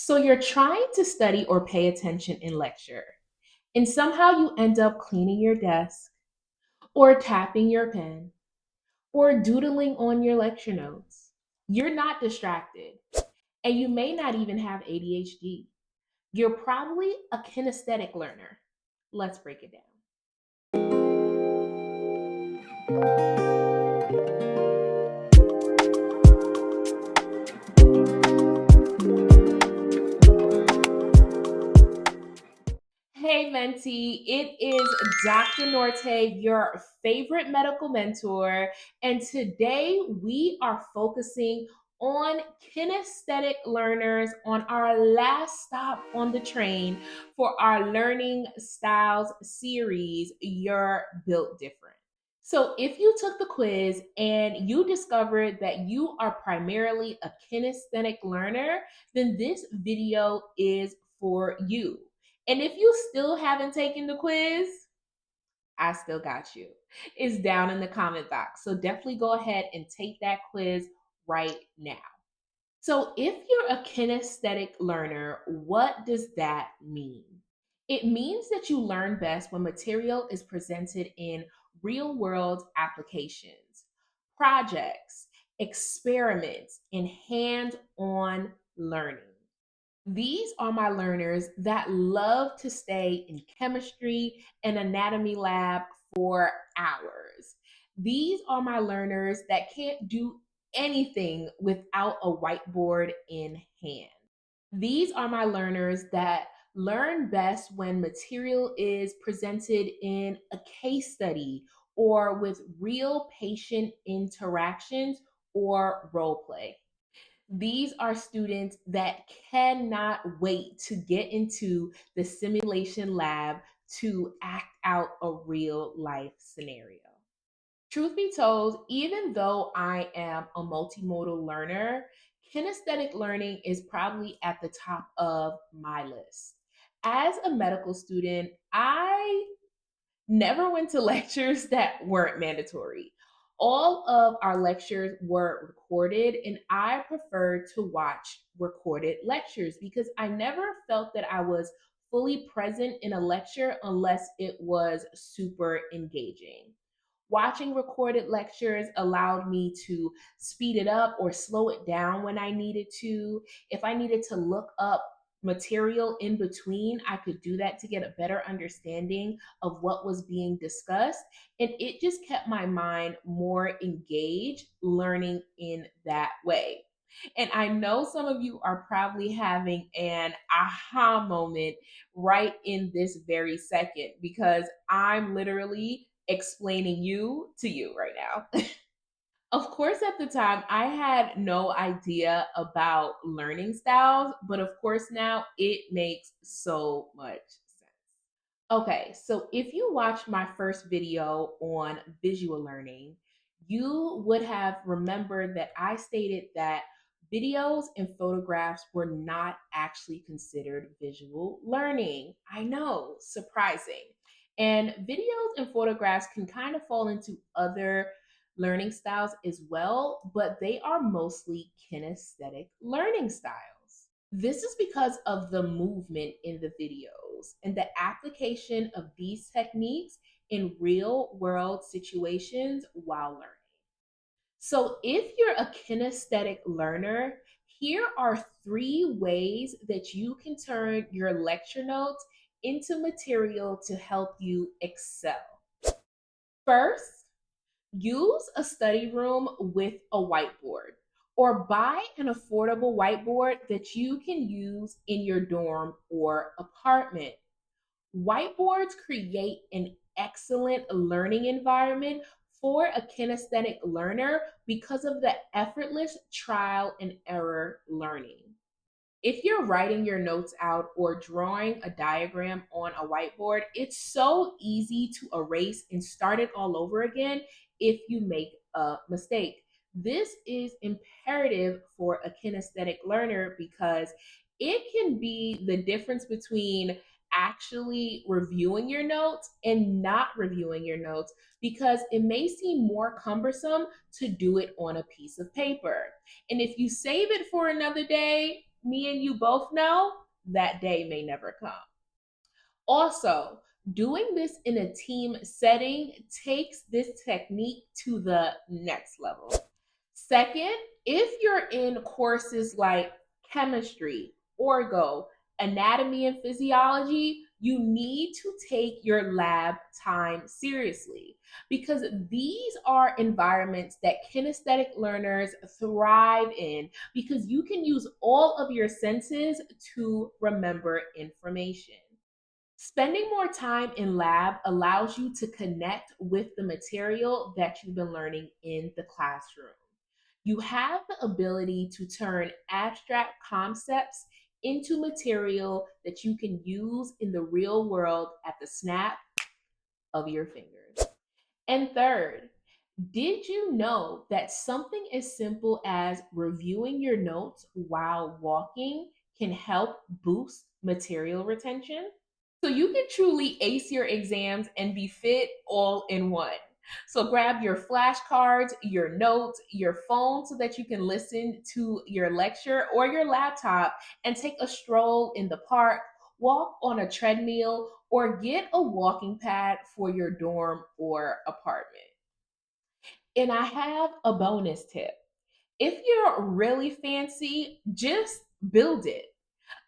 So you're trying to study or pay attention in lecture, and somehow you end up cleaning your desk, or tapping your pen, or doodling on your lecture notes. You're not distracted, and you may not even have ADHD. You're probably a kinesthetic learner. Let's break it down. Hey, mentee, it is Dr. Nortey, your favorite medical mentor. And today we are focusing on kinesthetic learners on our last stop on the train for our Learning Styles series, You're Built Different. So, if you took the quiz and you discovered that you are primarily a kinesthetic learner, then this video is for you. And if you still haven't taken the quiz, I still got you. It's down in the comment box. So definitely go ahead and take that quiz right now. So, if you're a kinesthetic learner, what does that mean? It means that you learn best when material is presented in real world applications, projects, experiments, and hands on learning. These are my learners that love to stay in chemistry and anatomy lab for hours. These are my learners that can't do anything without a whiteboard in hand. These are my learners that learn best when material is presented in a case study or with real patient interactions or role play. These are students that cannot wait to get into the simulation lab to act out a real life scenario. Truth be told, even though I am a multimodal learner, kinesthetic learning is probably at the top of my list. As a medical student, I never went to lectures that weren't mandatory. All of our lectures were recorded, and I preferred to watch recorded lectures because I never felt that I was fully present in a lecture unless it was super engaging. Watching recorded lectures allowed me to speed it up or slow it down when I needed to. If I needed to look up material in between, I could do that to get a better understanding of what was being discussed. And it just kept my mind more engaged learning in that way. And I know some of you are probably having an aha moment right in this very second because I'm literally explaining you to you right now. Of course, at the time, I had no idea about learning styles, but of course, now it makes so much sense. Okay, so if you watched my first video on visual learning, you would have remembered that I stated that videos and photographs were not actually considered visual learning. I know, surprising. And videos and photographs can kind of fall into other learning styles as well, but they are mostly kinesthetic learning styles. This is because of the movement in the videos and the application of these techniques in real world situations while learning. So, if you're a kinesthetic learner, here are 3 ways that you can turn your lecture notes into material to help you excel. First, use a study room with a whiteboard or buy an affordable whiteboard that you can use in your dorm or apartment. Whiteboards create an excellent learning environment for a kinesthetic learner because of the effortless trial and error learning. If you're writing your notes out or drawing a diagram on a whiteboard, it's so easy to erase and start it all over again if you make a mistake. This is imperative for a kinesthetic learner because it can be the difference between actually reviewing your notes and not reviewing your notes because it may seem more cumbersome to do it on a piece of paper. And if you save it for another day, me and you both know that day may never come. Also, doing this in a team setting takes this technique to the next level. Second, if you're in courses like chemistry, orgo, anatomy, and physiology, you need to take your lab time seriously because these are environments that kinesthetic learners thrive in because you can use all of your senses to remember information. Spending more time in lab allows you to connect with the material that you've been learning in the classroom. You have the ability to turn abstract concepts into material that you can use in the real world at the snap of your fingers. And third, did you know that something as simple as reviewing your notes while walking can help boost material retention? So you can truly ace your exams and be fit all in one. So grab your flashcards, your notes, your phone so that you can listen to your lecture or your laptop and take a stroll in the park, walk on a treadmill, or get a walking pad for your dorm or apartment. And I have a bonus tip. If you're really fancy, just build it.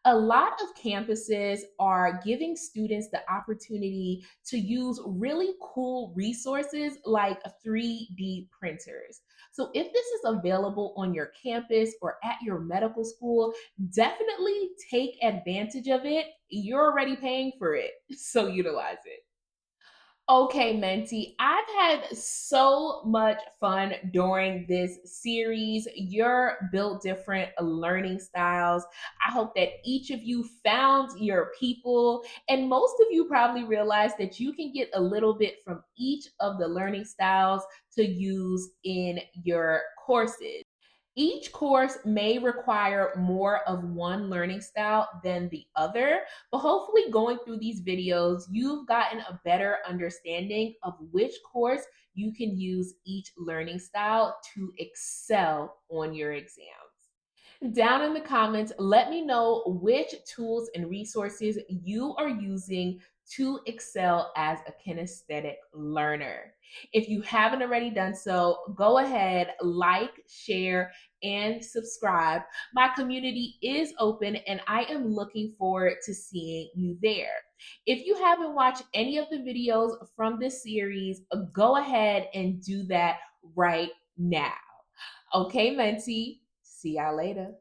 A lot of campuses are giving students the opportunity to use really cool resources like 3D printers. So, if this is available on your campus or at your medical school, definitely take advantage of it. You're already paying for it, so utilize it. Okay, Menti, I've had so much fun during this series. You're built different learning styles. I hope that each of you found your people, and most of you probably realized that you can get a little bit from each of the learning styles to use in your courses. Each course may require more of one learning style than the other, but hopefully, going through these videos, you've gotten a better understanding of which course you can use each learning style to excel on your exams. Down in the comments, let me know which tools and resources you are using to excel as a kinesthetic learner. If you haven't already done so, go ahead, like, share, and subscribe. My community is open and I am looking forward to seeing you there. If you haven't watched any of the videos from this series, go ahead and do that right now. Okay, Menti, see y'all later.